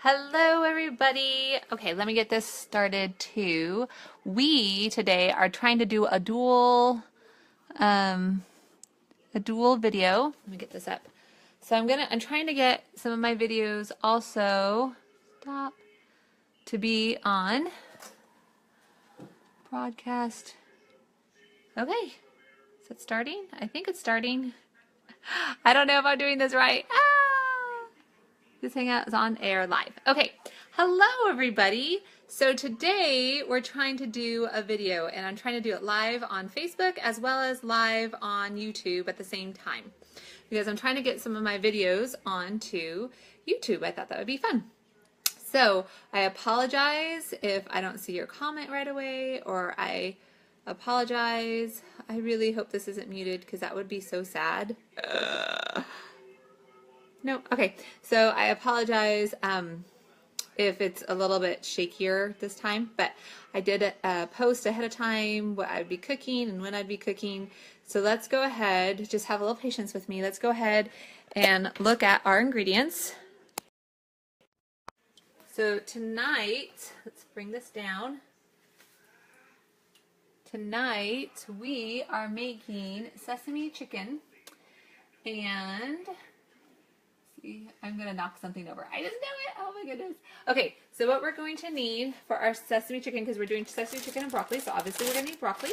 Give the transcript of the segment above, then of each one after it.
Hello everybody. Okay, let me get this started too. We today are trying to do um a dual video. Let me get this up. So I'm trying to get some of my videos also to be on broadcast. Okay. Is it starting? I think it's starting. I don't know if I'm doing this right. This hangout is on air live. Okay. Hello, everybody. So today we're trying to do a video, and I'm trying to do it live on Facebook as well as live on YouTube at the same time because I'm trying to get some of my videos onto YouTube. I thought that would be fun. So I apologize if I don't see your comment right away, or I apologize. I really hope this isn't muted because that would be so sad. No, okay. So I apologize if it's a little bit shakier this time, but I did post ahead of time what I'd be cooking and when I'd be cooking. So let's go ahead, just have a little patience with me. Let's go ahead and look at our ingredients. So tonight, let's bring this down. Tonight we are making sesame chicken, and I'm going to knock something over. I just know it. Oh my goodness. Okay, so what we're going to need for our sesame chicken, because we're doing sesame chicken and broccoli, so obviously we're going to need broccoli.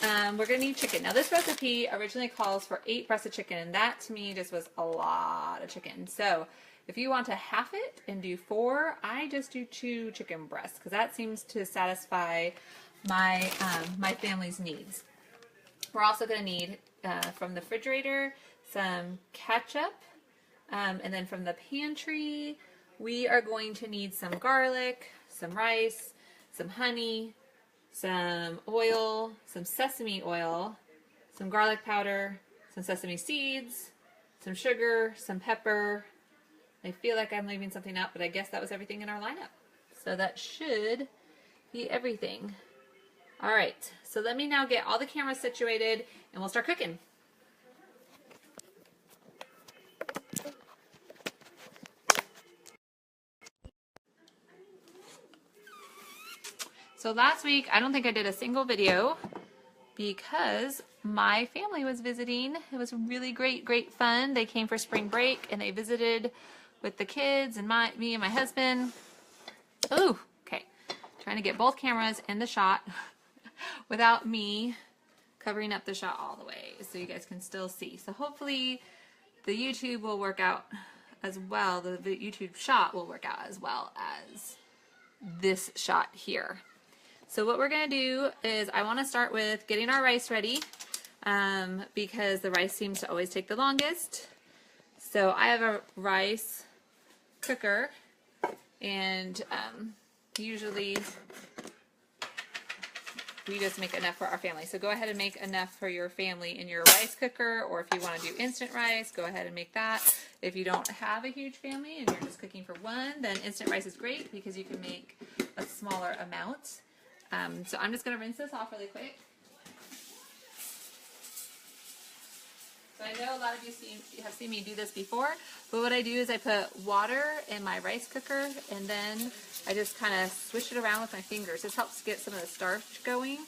We're going to need chicken. Now this recipe originally calls for 8 breasts of chicken, and that to me just was a lot of chicken. So if you want to half it and do 4, I just do 2 chicken breasts, because that seems to satisfy my, my family's needs. We're also going to need from the refrigerator some ketchup. And then from the pantry, we are going to need some garlic, some rice, some honey, some oil, some sesame oil, some garlic powder, some sesame seeds, some sugar, some pepper. I feel like I'm leaving something out, but I guess that was everything in our lineup. So that should be everything. All right, so let me now get all the cameras situated and we'll start cooking. So last week, I don't think I did a single video because my family was visiting. It was really great fun. They came for spring break and they visited with the kids and me and my husband. Ooh, okay. Trying to get both cameras in the shot without me covering up the shot all the way so you guys can still see. So hopefully the YouTube will work out as well. The YouTube shot will work out as well as this shot here. So what we're going to do is I want to start with getting our rice ready because the rice seems to always take the longest. So I have a rice cooker, and usually we just make enough for our family. So go ahead and make enough for your family in your rice cooker, or if you want to do instant rice, go ahead and make that. If you don't have a huge family and you're just cooking for one, then instant rice is great because you can make a smaller amount. So I'm just going to rinse this off really quick. So I know a lot of you have seen me do this before, but what I do is I put water in my rice cooker and then I just kind of swish it around with my fingers. This helps get some of the starch going,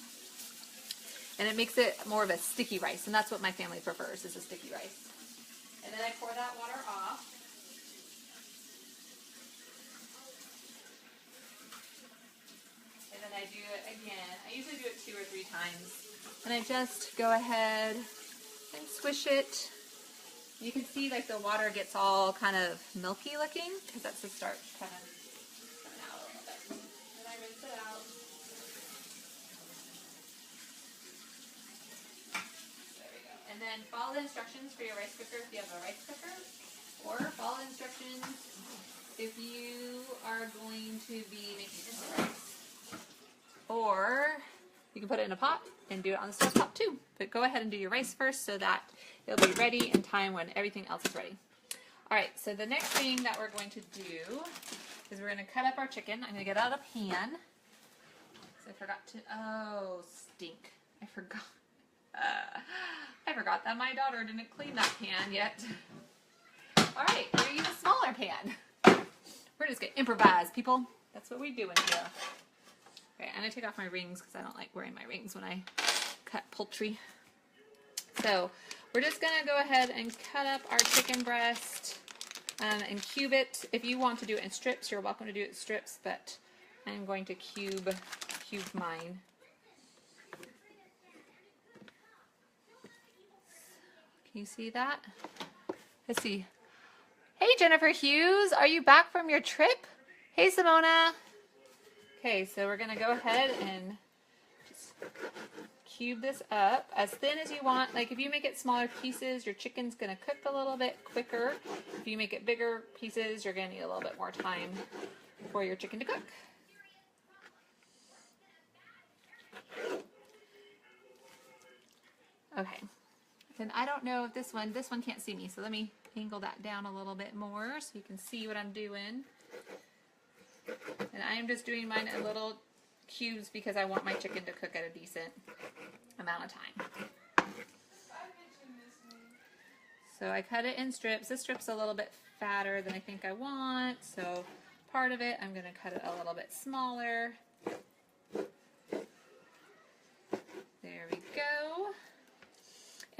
and it makes it more of a sticky rice, and that's what my family prefers, is a sticky rice. And then I pour that water off. And then I do it again. I usually do it 2 or 3 times. And I just go ahead and swish it. You can see like the water gets all kind of milky looking because that's the starch kind of coming out a little bit. Then I rinse it out. There we go. And then follow the instructions for your rice cooker if you have a rice cooker, or follow the instructions if you are going to be making instant rice. Or you can put it in a pot and do it on the stove top too. But go ahead and do your rice first so that it'll be ready in time when everything else is ready. All right, so the next thing that we're going to do is we're going to cut up our chicken. I'm going to get out a pan. So I forgot to, oh, stink. I forgot that my daughter didn't clean that pan yet. All right, we're going to use a smaller pan. We're just gonna improvise, people. That's what we're doing here. Okay, I'm gonna take off my rings because I don't like wearing my rings when I cut poultry. So we're just gonna go ahead and cut up our chicken breast and cube it. If you want to do it in strips, you're welcome to do it in strips, but I'm going to cube mine. Can you see that? Let's see. Hey, Jennifer Hughes, are you back from your trip? Hey, Simona. Okay, so we're gonna go ahead and just cube this up as thin as you want. Like if you make it smaller pieces, your chicken's gonna cook a little bit quicker. If you make it bigger pieces, you're gonna need a little bit more time for your chicken to cook. Okay, and I don't know if this one can't see me, so let me angle that down a little bit more so you can see what I'm doing. And I am just doing mine in little cubes because I want my chicken to cook at a decent amount of time. So I cut it in strips. This strip's a little bit fatter than I think I want, so part of it I'm going to cut it a little bit smaller. There we go.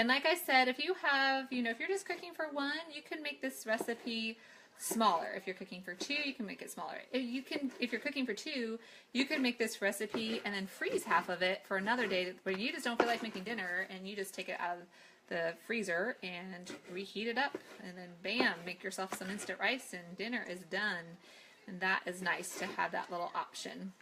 And like I said, if you have, if you're just cooking for one, you can make this recipe smaller. If you're cooking for two, you can make it smaller. If you're cooking for two, you can make this recipe and then freeze half of it for another day where you just don't feel like making dinner, and you just take it out of the freezer and reheat it up, and then bam, make yourself some instant rice and dinner is done. And that is nice to have that little option.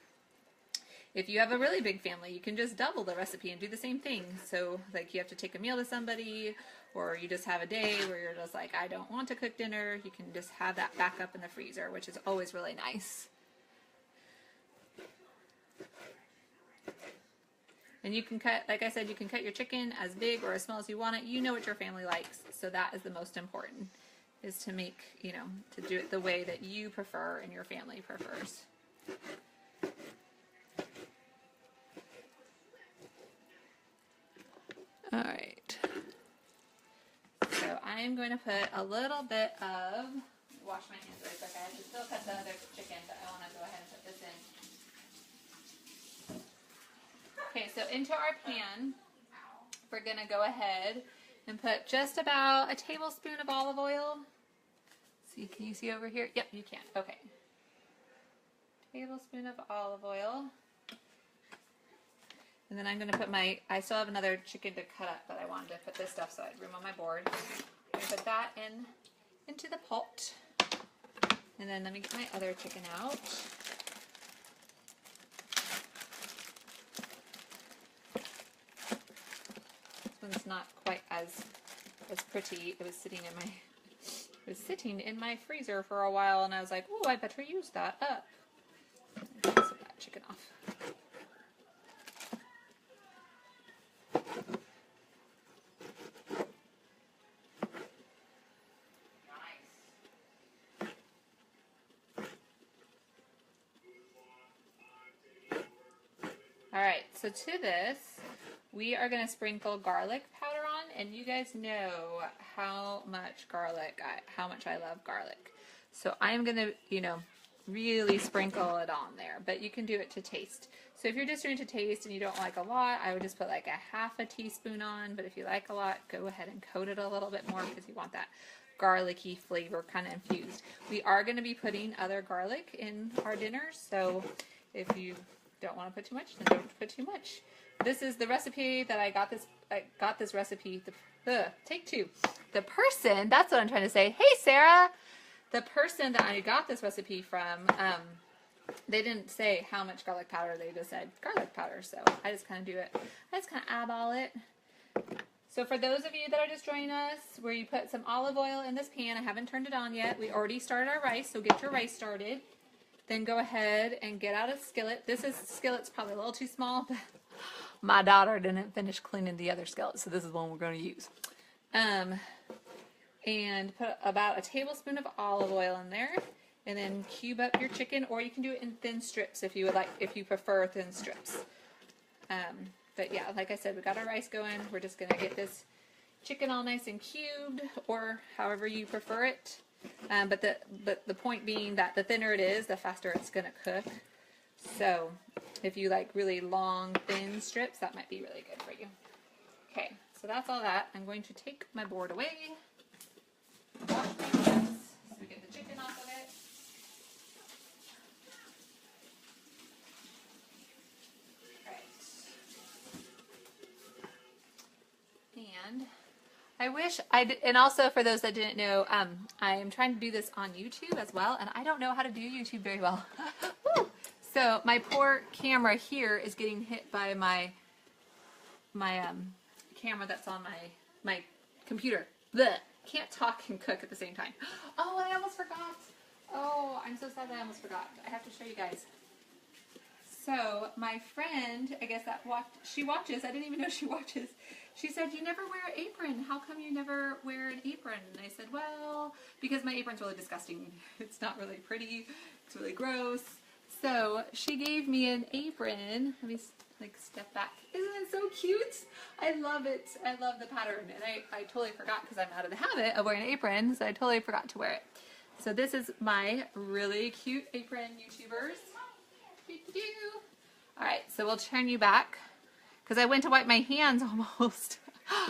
If you have a really big family, you can just double the recipe and do the same thing. So like you have to take a meal to somebody, or you just have a day where you're just like, I don't want to cook dinner. You can just have that back up in the freezer, which is always really nice. And you can cut, like I said, you can cut your chicken as big or as small as you want it. You know what your family likes. So that is the most important, is to make, to do it the way that you prefer and your family prefers. All right, so I'm going to put a little bit of, wash my hands really quick. I have to still cut the other chicken, but I want to go ahead and put this in. Okay, so into our pan, we're going to go ahead and put just about a tablespoon of olive oil. See, can you see over here? Yep, you can. Okay. Tablespoon of olive oil. And then I'm going to put I still have another chicken to cut up, but I wanted to put this stuff so I had room on my board. I'm going to put that into the pot. And then let me get my other chicken out. This one's not quite as pretty. It was sitting in my freezer for a while, and I was like, oh, I better use that up. Set that chicken off. Alright, so to this, we are going to sprinkle garlic powder on, and you guys know how much I love garlic. So I'm going to, really sprinkle it on there, but you can do it to taste. So if you're just doing it to taste and you don't like a lot, I would just put like a half a teaspoon on, but if you like a lot, go ahead and coat it a little bit more because you want that garlicky flavor kind of infused. We are going to be putting other garlic in our dinners, so if you don't want to put too much, then don't put too much. This is the recipe that I got this recipe. Take two. The person, that's what I'm trying to say. Hey, Sarah. The person that I got this recipe from, they didn't say how much garlic powder. They just said garlic powder. So I just kind of do it. I just kind of eyeball it. So for those of you that are just joining us, where you put some olive oil in this pan, I haven't turned it on yet. We already started our rice, so get your rice started. Then go ahead and get out a skillet. Skillet's probably a little too small, but my daughter didn't finish cleaning the other skillet, so this is the one we're going to use. And put about a tablespoon of olive oil in there, and then cube up your chicken, or you can do it in thin strips if you would like, if you prefer thin strips. But yeah, like I said, we got our rice going. We're just going to get this chicken all nice and cubed, or however you prefer it. But the point being that the thinner it is, the faster it's going to cook. So if you like really long, thin strips, that might be really good for you. Okay, so that's all that. I'm going to take my board away. Wash my hands so we get the chicken off of it. And I wish and also for those that didn't know, I am trying to do this on YouTube as well, and I don't know how to do YouTube very well. So my poor camera here is getting hit by my camera that's on my computer. Blech. Can't talk and cook at the same time. Oh, I almost forgot. Oh, I'm so sad that I almost forgot. I have to show you guys. So my friend, I guess she watches. I didn't even know she watches. She said, "You never wear an apron. How come you never wear an apron?" And I said, "Well, because my apron's really disgusting. It's not really pretty. It's really gross." So she gave me an apron. Let me step back. Isn't it so cute? I love it. I love the pattern. And I totally forgot because I'm out of the habit of wearing an apron. So I totally forgot to wear it. So this is my really cute apron, YouTubers. Alright, so we'll turn you back. Because I went to wipe my hands almost.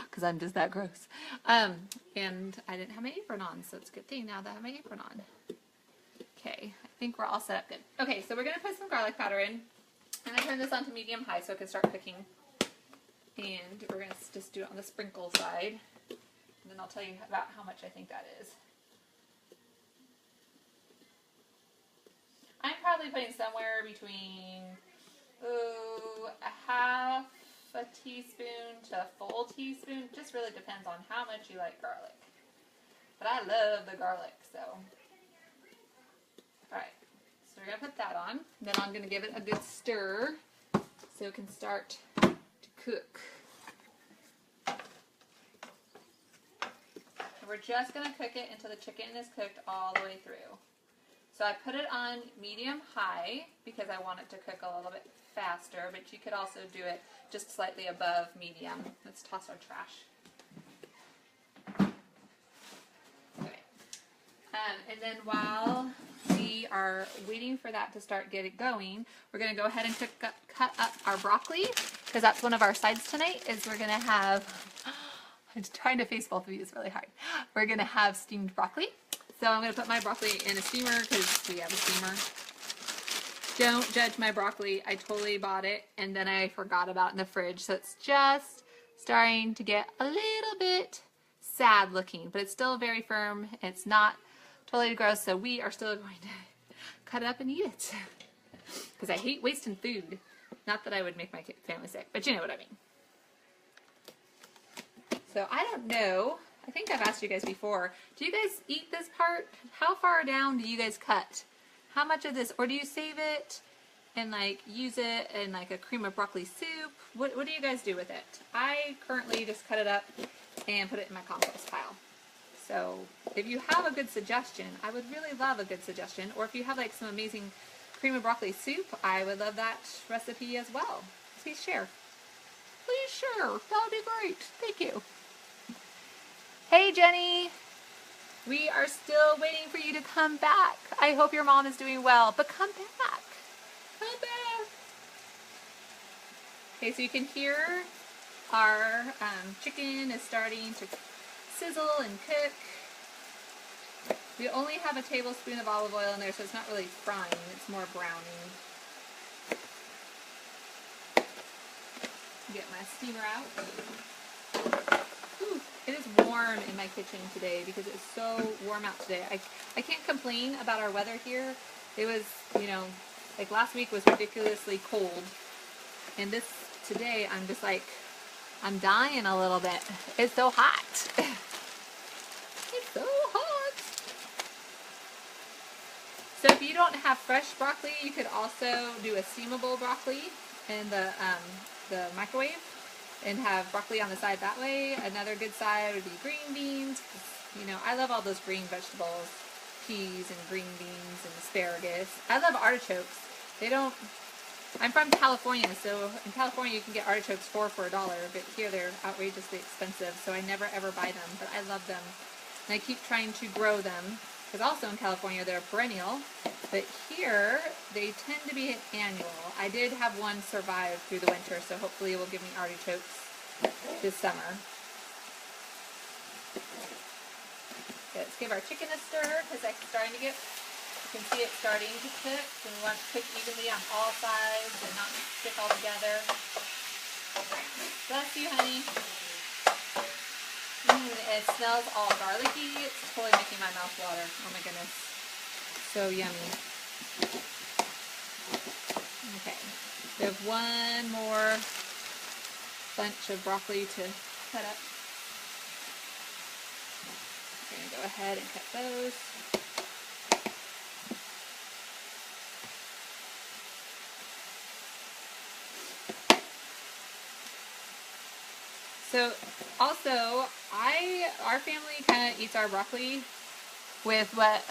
Because I'm just that gross. And I didn't have my apron on. So it's a good thing now that I have my apron on. Okay, I think we're all set up good. Okay, so we're going to put some garlic powder in. And I turn this on to medium-high so it can start cooking. And we're going to just do it on the sprinkle side. And then I'll tell you about how much I think that is. I'm probably putting somewhere between a half a teaspoon to a full teaspoon. Just really depends on how much you like garlic. But I love the garlic, so. Alright, so we're going to put that on. Then I'm going to give it a good stir so it can start to cook. And we're just going to cook it until the chicken is cooked all the way through. So I put it on medium-high because I want it to cook a little bit faster, but you could also do it just slightly above medium. Let's toss our trash. Okay. And then while we are waiting for that to start getting going, we're going to go ahead and cut up our broccoli, because that's one of our sides tonight, is we're going to have, I'm trying to face both of you, it's really hard. We're going to have steamed broccoli. So I'm going to put my broccoli in a steamer because we have a steamer. Don't judge my broccoli. I totally bought it and then I forgot about it in the fridge. So it's just starting to get a little bit sad looking, but it's still very firm. It's not totally gross. So we are still going to cut it up and eat it because I hate wasting food. Not that I would make my family sick, but you know what I mean. So I don't know. I think I've asked you guys before, do you guys eat this part? How far down do you guys cut? How much of this, or do you save it and like use it in like a cream of broccoli soup? What do you guys do with it? I currently just cut it up and put it in my compost pile. So if you have a good suggestion, I would really love a good suggestion. Or if you have like some amazing cream of broccoli soup, I would love that recipe as well. Please share. Please share. That would be great. Thank you. Hey Jenny, we are still waiting for you to come back. I hope your mom is doing well, but come back. Come back. Okay, so you can hear our chicken is starting to sizzle and cook. We only have a tablespoon of olive oil in there, so it's not really frying, it's more browning. Get my steamer out. Ooh, it is warm in my kitchen today because it's so warm out today. I can't complain about our weather here. It was, you know, like last week was ridiculously cold. And today I'm just like, I'm dying a little bit. It's so hot. It's so hot. So if you don't have fresh broccoli, you could also do a steamable broccoli in the microwave and have broccoli on the side that way. Another good side would be green beans. You know, I love all those green vegetables, peas and green beans and asparagus. I love artichokes. I'm from California, so in California you can get artichokes for $1, but here they're outrageously expensive, so I never ever buy them, but I love them. And I keep trying to grow them because also in California they're perennial, but here they tend to be annual. I did have one survive through the winter, so hopefully it will give me artichokes this summer. Okay, let's give our chicken a stir because it's starting to get, you can see it starting to cook, and we want it to cook evenly on all sides and not stick all together. Bless you, honey. It smells all garlicky. It's totally making my mouth water. Oh my goodness. So yummy. Okay. We have one more bunch of broccoli to cut up. We're going to go ahead and cut those. So also, our family kind of eats our broccoli with what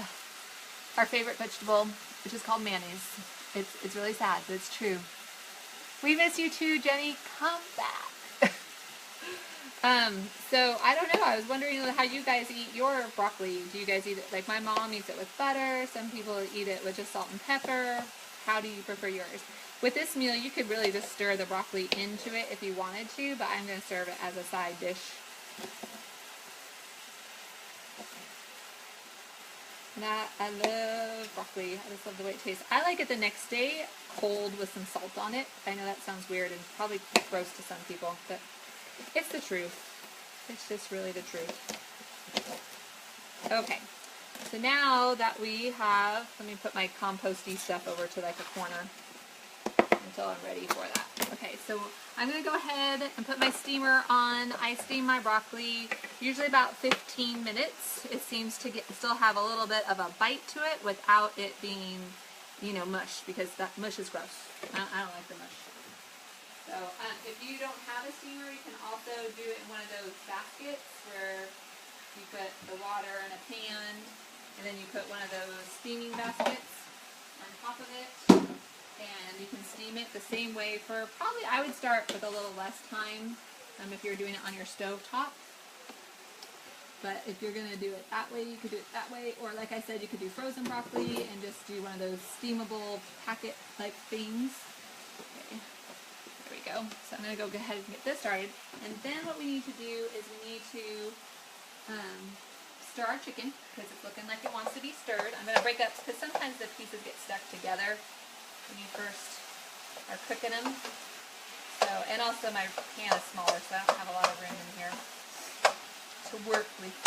our favorite vegetable, which is called mayonnaise. It's really sad, but it's true. We miss you too, Jenny. Come back. So I don't know. I was wondering how you guys eat your broccoli. Do you guys eat it like my mom eats it with butter? Some people eat it with just salt and pepper. How do you prefer yours? With this meal, you could really just stir the broccoli into it if you wanted to, but I'm going to serve it as a side dish. I love broccoli. I just love the way it tastes. I like it the next day, cold with some salt on it. I know that sounds weird and probably gross to some people, but it's the truth. It's just really the truth. Okay, so now that we have, let me put my composty stuff over to like a corner until I'm ready for that. Okay, so I'm going to go ahead and put my steamer on. I steam my broccoli usually about 15 minutes. It seems to still have a little bit of a bite to it without it being, you know, mush, because that mush is gross. I don't like the mush. So if you don't have a steamer, you can also do it in one of those baskets where you put the water in a pan and then you put one of those steaming baskets on top of it. And you can steam it the same way for probably, I would start with a little less time if you're doing it on your stove top. But if you're going to do it that way, you could do it that way. Or like I said, you could do frozen broccoli and just do one of those steamable packet-like things. Okay, there we go. So I'm going to go ahead and get this started. And then what we need to do is we need to stir our chicken because it's looking like it wants to be stirred. I'm going to break up because sometimes the pieces get stuck together when you first are cooking them. So, and also my pan is smaller, so I don't have a lot of room in here to work with.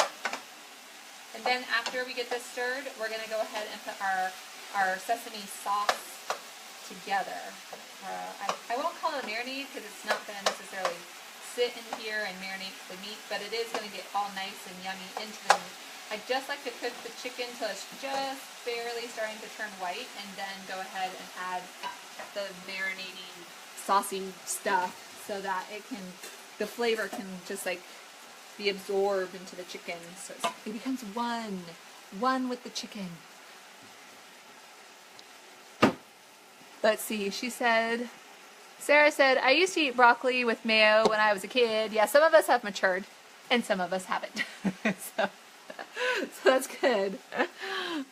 And then after we get this stirred, we're going to go ahead and put our sesame sauce together. I won't call it a marinade because it's not going to necessarily sit in here and marinate the meat, but it is going to get all nice and yummy into the meat. I just like to cook the chicken till it's just barely starting to turn white, and then go ahead and add the marinating saucy stuff so that the flavor can just like be absorbed into the chicken, so it becomes one with the chicken. Let's see, Sarah said, I used to eat broccoli with mayo when I was a kid. Yeah, some of us have matured, and some of us haven't. So that's good.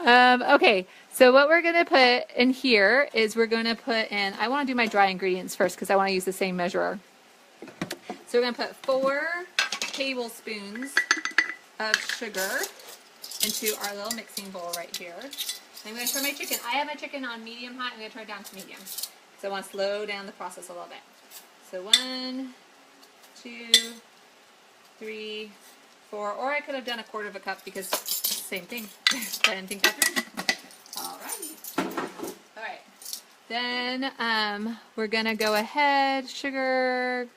Okay, so what we're going to put in here is we're going to put in, I want to do my dry ingredients first because I want to use the same measurer. So we're going to put 4 tablespoons of sugar into our little mixing bowl right here. I'm going to turn my chicken. I have my chicken on medium hot. I'm going to turn it down to medium. So I want to slow down the process a little bit. So 1, 2, 3, 4, or I could have done a quarter of a cup because same thing. I didn't think that through. Alrighty. Alright. Then we're going to go ahead, sugar.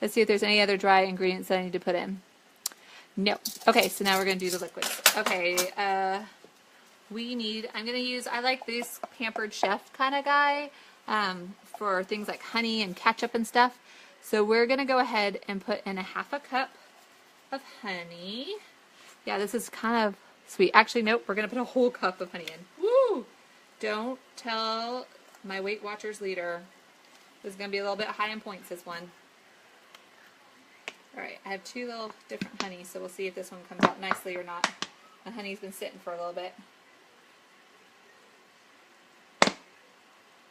Let's see if there's any other dry ingredients that I need to put in. No. Okay, so now we're going to do the liquids. Okay, I'm going to use, I like this Pampered Chef kind of guy for things like honey and ketchup and stuff. So we're going to go ahead and put in a 1/2 cup of honey. Yeah, this is kind of sweet. Actually, nope, we're going to put a whole cup of honey in. Woo! Don't tell my Weight Watchers leader. This is going to be a little bit high in points, this one. Alright, I have 2 little different honeys, so we'll see if this one comes out nicely or not. The honey's been sitting for a little bit.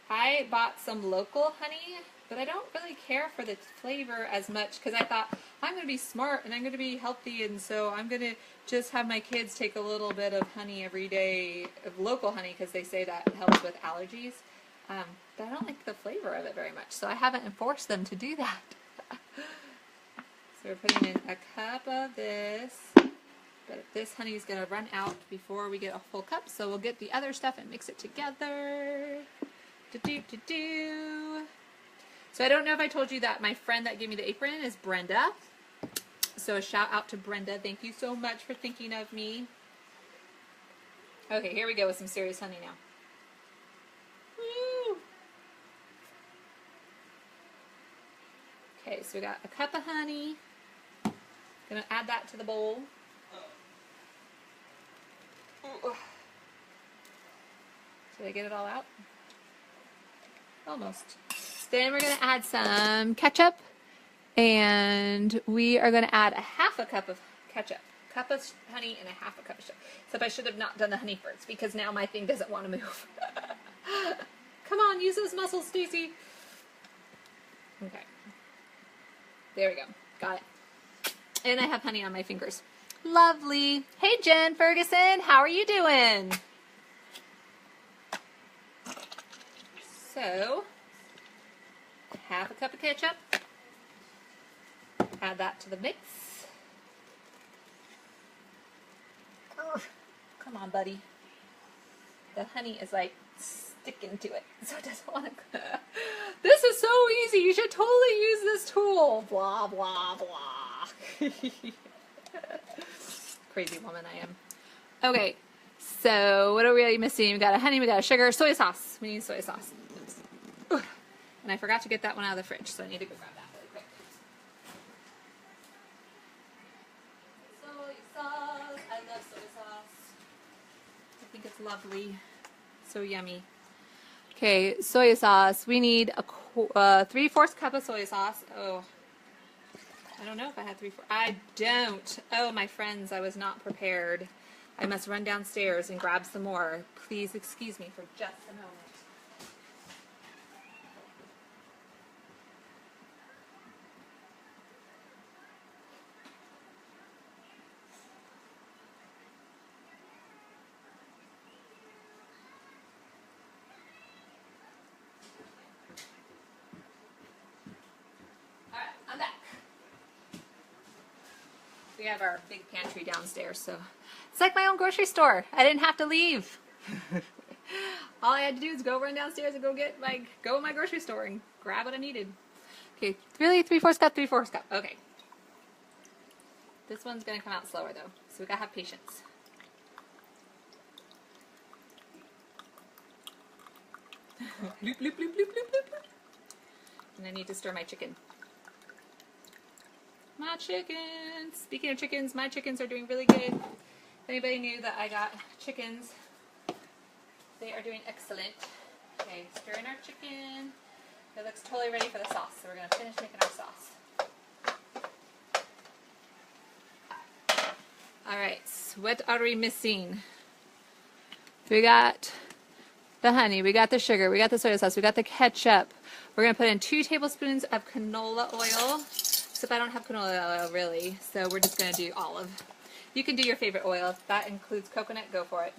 I bought some local honey, but I don't really care for the flavor as much because I thought I'm going to be smart and I'm going to be healthy, and so I'm going to just have my kids take a little bit of honey every day, of local honey, because they say that helps with allergies. But I don't like the flavor of it very much, so I haven't enforced them to do that. So we're putting in a cup of this, but this honey is going to run out before we get a full cup, so we'll get the other stuff and mix it together. So I don't know if I told you that my friend that gave me the apron is Brenda. So a shout out to Brenda. Thank you so much for thinking of me. Okay, here we go with some serious honey now. Woo! Okay, so we got a cup of honey. Gonna add that to the bowl. Ooh. Did I get it all out? Almost. Then we're going to add some ketchup, and we are going to add a half a cup of ketchup. Cup of honey and a half a cup of ketchup. Except I should have not done the honey first because now my thing doesn't want to move. Come on, use those muscles, Stacey. Okay. There we go. Got it. And I have honey on my fingers. Lovely. Hey, Jen Ferguson. How are you doing? So, half a cup of ketchup. Add that to the mix. Come on, buddy. The honey is like sticking to it, so it doesn't want to. This is so easy. You should totally use this tool. Blah, blah, blah. Crazy woman I am. Okay, so what are we missing? We got a honey, we got a sugar, soy sauce. We need soy sauce. And I forgot to get that one out of the fridge, so I need to go grab that really quick. Soy sauce. I love soy sauce. I think it's lovely. So yummy. Okay, soy sauce. We need a 3/4 cup of soy sauce. Oh, I don't know if I had 3/4. I don't. Oh, my friends, I was not prepared. I must run downstairs and grab some more. Please excuse me for just a moment. We have our big pantry downstairs, so it's like my own grocery store. I didn't have to leave. All I had to do is go run downstairs and go to my grocery store and grab what I needed. Okay, really 3/4 cup, 3/4 cup. Okay. This one's gonna come out slower though, so we gotta have patience. Bloop, bloop, bloop, bloop, bloop, bloop. And I need to stir my chicken. My chickens. Speaking of chickens, my chickens are doing really good. If anybody knew that I got chickens, they are doing excellent. Okay, stir in our chicken. It looks totally ready for the sauce, so we're going to finish making our sauce. Alright, what are we missing? We got the honey, we got the sugar, we got the soy sauce, we got the ketchup. We're going to put in 2 tablespoons of canola oil. Except I don't have canola oil really, so we're just going to do olive. You can do your favorite oil. If that includes coconut, go for it.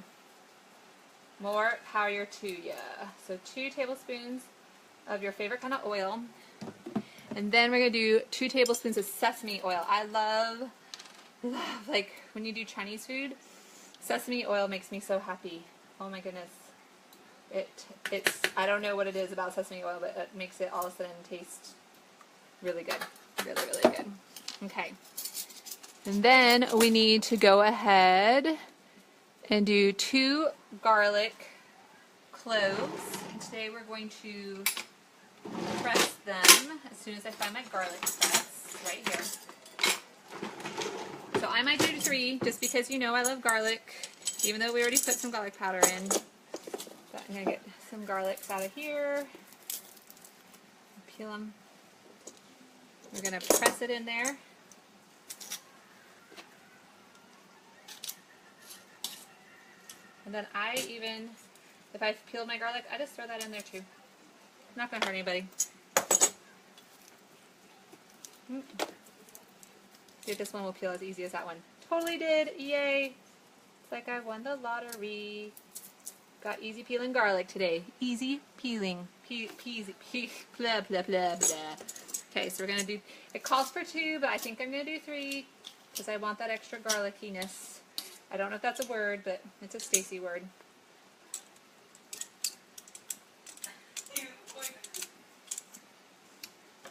More power to ya. So 2 tablespoons of your favorite kind of oil. And then we're going to do 2 tablespoons of sesame oil. I love, like, when you do Chinese food, sesame oil makes me so happy. Oh my goodness. It's I don't know what it is about sesame oil, but it makes it all of a sudden taste really good. Really, really good. Okay. And then we need to go ahead and do 2 garlic cloves. And today we're going to press them as soon as I find my garlic press right here. So I might do 3 just because you know I love garlic, even though we already put some garlic powder in. But I'm going to get some garlics out of here. Peel them. We're going to press it in there. And then if I've peeled my garlic, I just throw that in there too. Not going to hurt anybody. See if this one will peel as easy as that one. Totally did. Yay. It's like I won the lottery. Got easy peeling garlic today. Easy peeling. Peasy. Blah, blah, blah, blah. Okay, so we're going to do, it calls for 2, but I think I'm going to do 3 because I want that extra garlickiness. I don't know if that's a word, but it's a Stacey word.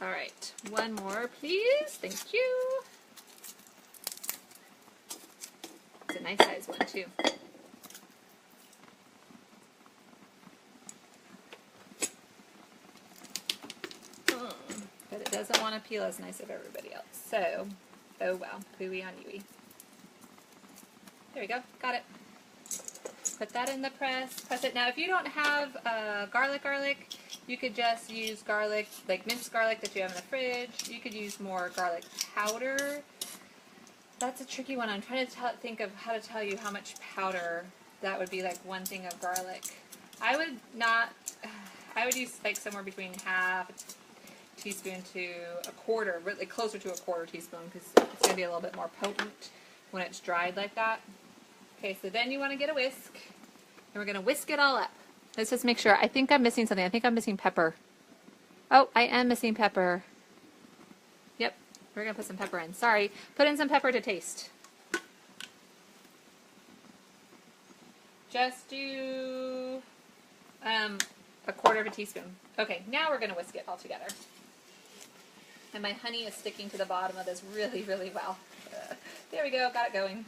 All right, one more, please. Thank you. It's a nice size one, too. But it doesn't want to peel as nice as everybody else. So, oh well, pooey on you-y. There we go, got it. Put that in the press it. Now if you don't have garlic, you could just use garlic, like minced garlic that you have in the fridge. You could use more garlic powder. That's a tricky one. I'm trying to think of how to tell you how much powder. That would be like 1 thing of garlic. I would use like somewhere between half a teaspoon to a quarter, really closer to a quarter teaspoon because it's going to be a little bit more potent when it's dried like that. Okay, so then you want to get a whisk, and we're going to whisk it all up. Let's just make sure. I think I'm missing something. I think I'm missing pepper. Oh, I am missing pepper. Yep, we're going to put some pepper in. Sorry. Put in some pepper to taste. Just do a quarter of a teaspoon. Okay, now we're going to whisk it all together. And my honey is sticking to the bottom of this really, really well. There we go, got it going.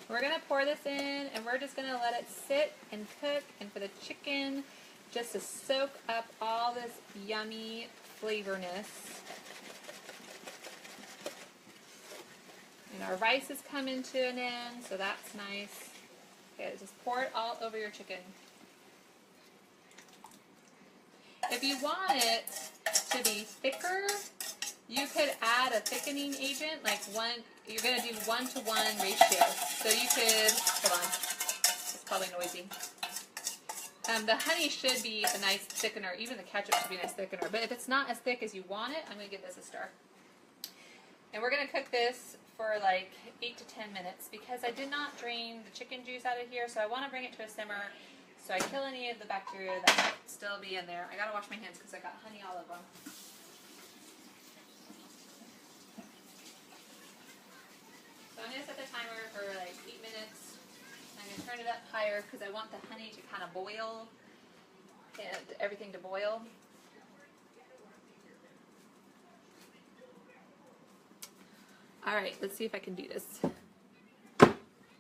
We're going to pour this in, and we're just going to let it sit and cook, and for the chicken just to soak up all this yummy flavorness. And our rice is coming to an end, so that's nice. Okay, just pour it all over your chicken. If you want it to be thicker, you could add a thickening agent, like you're going to do 1-to-1 ratio. So you could, hold on, it's probably noisy. The honey should be a nice thickener, even the ketchup should be a nice thickener. But if it's not as thick as you want it, I'm going to give this a stir. And we're going to cook this for like 8 to 10 minutes because I did not drain the chicken juice out of here, so I want to bring it to a simmer so I kill any of the bacteria that might still be in there. I got to wash my hands because I got honey all over them. So I'm going to set the timer for like 8 minutes. I'm going to turn it up higher because I want the honey to kind of boil and everything to boil. Alright, let's see if I can do this.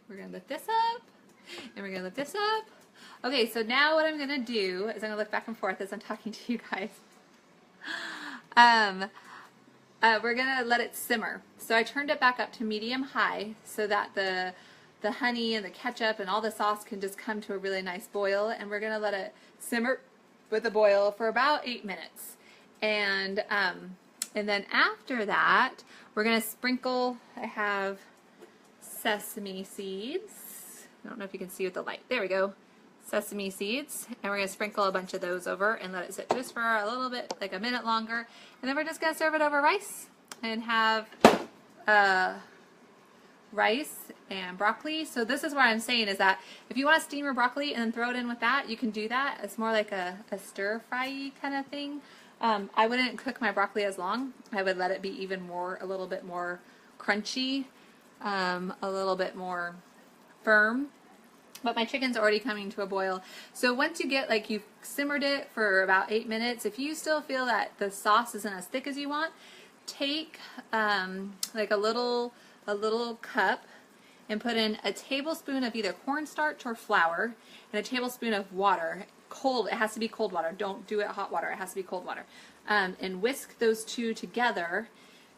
We're going to lift this up, and we're going to lift this up. Okay, so now what I'm going to do is I'm going to look back and forth as I'm talking to you guys. We're going to let it simmer. So I turned it back up to medium-high so that the honey and the ketchup and all the sauce can just come to a really nice boil, and we're going to let it simmer with the boil for about 8 minutes. And then after that, we're going to sprinkle, I have sesame seeds. I don't know if you can see with the light. There we go. Sesame seeds. And we're going to sprinkle a bunch of those over and let it sit just for a little bit, like a minute longer. And then we're just going to serve it over rice and have rice and broccoli. So this is what I'm saying is that if you want to steam your broccoli and then throw it in with that, you can do that. It's more like a stir-fry kind of thing. I wouldn't cook my broccoli as long. I would let it be even more, a little bit more crunchy, a little bit more firm. But my chicken's already coming to a boil. So once you get, like, you've simmered it for about 8 minutes, if you still feel that the sauce isn't as thick as you want, take like a little cup and put in a tablespoon of either cornstarch or flour and a tablespoon of water. Cold, it has to be cold water. Don't do it hot water. It has to be cold water. And whisk those two together,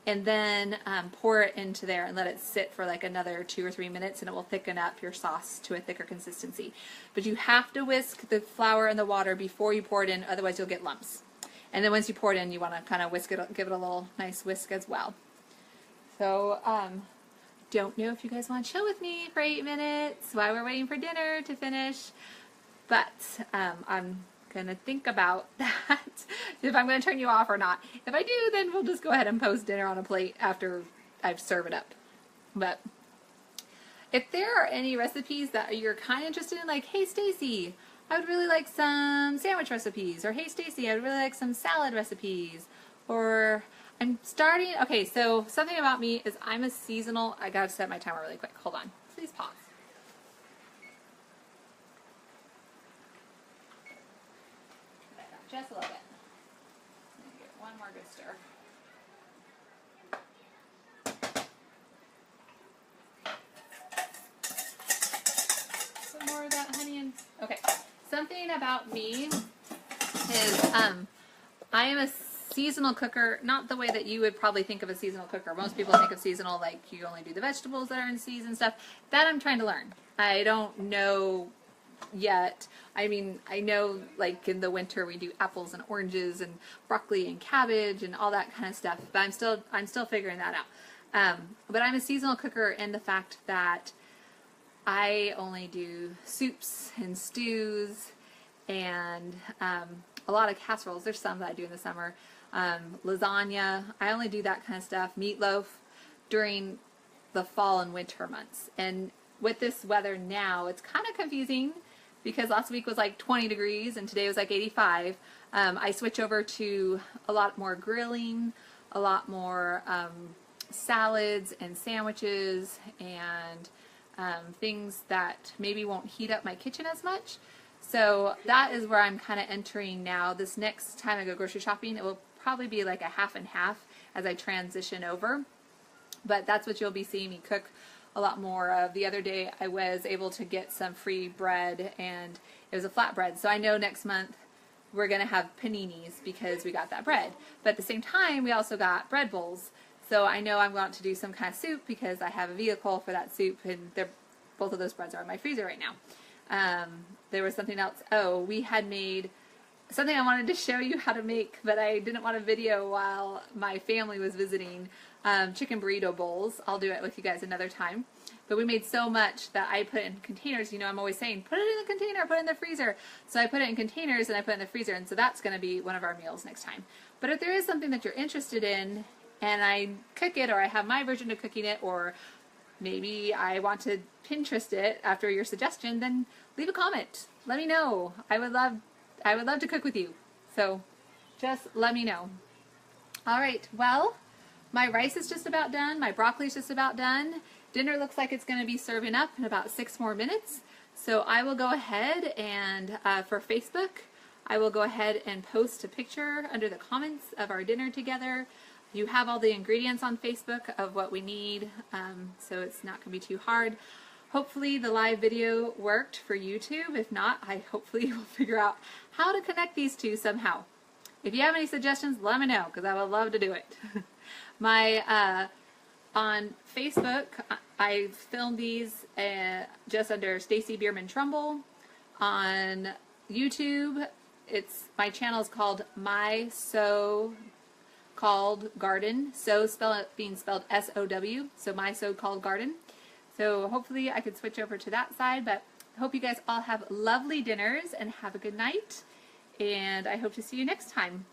and then pour it into there and let it sit for like another 2 or 3 minutes, and it will thicken up your sauce to a thicker consistency. But you have to whisk the flour and the water before you pour it in, otherwise you'll get lumps. And then once you pour it in, you want to kind of whisk it, give it a little nice whisk as well. So don't know if you guys want to chill with me for 8 minutes while we're waiting for dinner to finish, but I'm going to think about that, if I'm going to turn you off or not. If I do, then we'll just go ahead and post dinner on a plate after I've served it up. But if there are any recipes that you're kind of interested in, like, hey Stacey, I would really like some sandwich recipes, or hey Stacey, I would really like some salad recipes, or I'm starting, okay, so something about me is I'm a seasonal, I gotta set my timer really quick, hold on, please pause. Just a little bit. Give it one more good stir. Put more of that honey in. Okay, something about me is I am a seasonal cooker, not the way that you would probably think of a seasonal cooker. Most people think of seasonal like you only do the vegetables that are in season stuff. That I'm trying to learn. I don't know yet. I mean, I know like in the winter we do apples and oranges and broccoli and cabbage and all that kind of stuff, but I'm still figuring that out. But I'm a seasonal cooker in the fact that I only do soups and stews and a lot of casseroles. There's some that I do in the summer. Lasagna. I only do that kind of stuff. Meatloaf during the fall and winter months. And with this weather now, it's kind of confusing because last week was like 20 degrees and today was like 85. I switch over to a lot more grilling, a lot more salads and sandwiches and things that maybe won't heat up my kitchen as much. So that is where I'm kind of entering now. This next time I go grocery shopping, it will probably be like a half and half as I transition over. But that's what you'll be seeing me cook a lot more of. The other day I was able to get some free bread and it was a flatbread. So I know next month we're going to have paninis because we got that bread. But at the same time we also got bread bowls. So I know I'm going to do some kind of soup because I have a vehicle for that soup and both of those breads are in my freezer right now. There was something else. Oh, we had made something I wanted to show you how to make, but I didn't want a video while my family was visiting. Chicken burrito bowls. I'll do it with you guys another time. But we made so much that I put it in containers. You know, I'm always saying, put it in the container, put it in the freezer. So I put it in containers and I put it in the freezer, and so that's going to be one of our meals next time. But if there is something that you're interested in, and I cook it, or I have my version of cooking it, or maybe I want to Pinterest it after your suggestion, then leave a comment. Let me know. I would love to cook with you. So just let me know. All right, well, my rice is just about done. My broccoli is just about done. Dinner looks like it's going to be serving up in about 6 more minutes. So I will go ahead and for Facebook, I will go ahead and post a picture under the comments of our dinner together. You have all the ingredients on Facebook of what we need, so it's not going to be too hard. Hopefully the live video worked for YouTube. If not, I hopefully will figure out how to connect these two somehow. If you have any suggestions, let me know because I would love to do it. On Facebook, I filmed these just under Stacey Bierman Trumbull. On YouTube, my channel is called My Sow Called Garden. So being spelled S-O-W. So My Sow Called Garden. So hopefully I could switch over to that side, but I hope you guys all have lovely dinners and have a good night. And I hope to see you next time.